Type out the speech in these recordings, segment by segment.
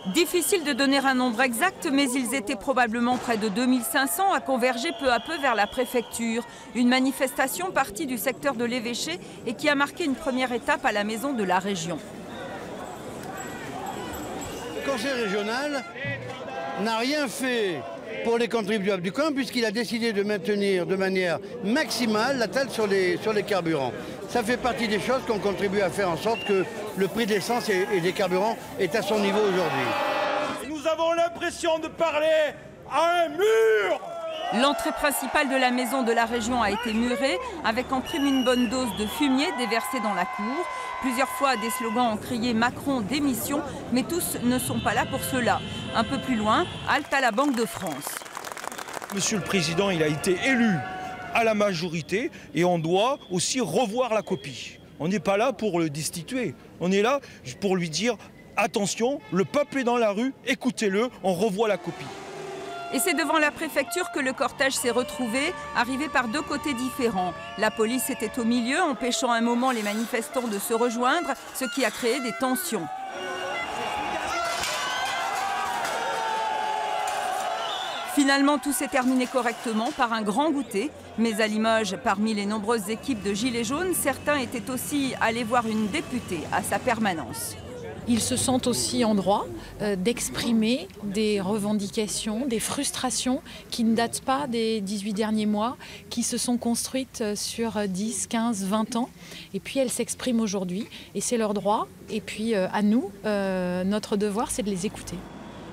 Difficile de donner un nombre exact, mais ils étaient probablement près de 2500 à converger peu à peu vers la préfecture. Une manifestation partie du secteur de l'évêché et qui a marqué une première étape à la maison de la région. Le conseil régional n'a rien fait pour les contribuables du coin puisqu'il a décidé de maintenir de manière maximale la taxe sur les carburants. Ça fait partie des choses qu'on contribue à faire en sorte que le prix de l'essence et des carburants est à son niveau aujourd'hui. Nous avons l'impression de parler à un mur. L'entrée principale de la maison de la région a été murée, avec en prime une bonne dose de fumier déversée dans la cour. Plusieurs fois, des slogans ont crié « Macron, démission », mais tous ne sont pas là pour cela. Un peu plus loin, halte à la Banque de France. Monsieur le Président, il a été élu à la majorité et on doit aussi revoir la copie. On n'est pas là pour le destituer, on est là pour lui dire « Attention, le peuple est dans la rue, écoutez-le, on revoit la copie ». Et c'est devant la préfecture que le cortège s'est retrouvé, arrivé par deux côtés différents. La police était au milieu, empêchant un moment les manifestants de se rejoindre, ce qui a créé des tensions. Finalement, tout s'est terminé correctement par un grand goûter. Mais à Limoges, parmi les nombreuses équipes de Gilets jaunes, certains étaient aussi allés voir une députée à sa permanence. Ils se sentent aussi en droit d'exprimer des revendications, des frustrations qui ne datent pas des 18 derniers mois, qui se sont construites sur 10, 15, 20 ans. Et puis elles s'expriment aujourd'hui et c'est leur droit. Et puis à nous, notre devoir, c'est de les écouter.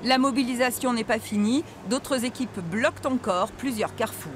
La mobilisation n'est pas finie. D'autres équipes bloquent encore plusieurs carrefours.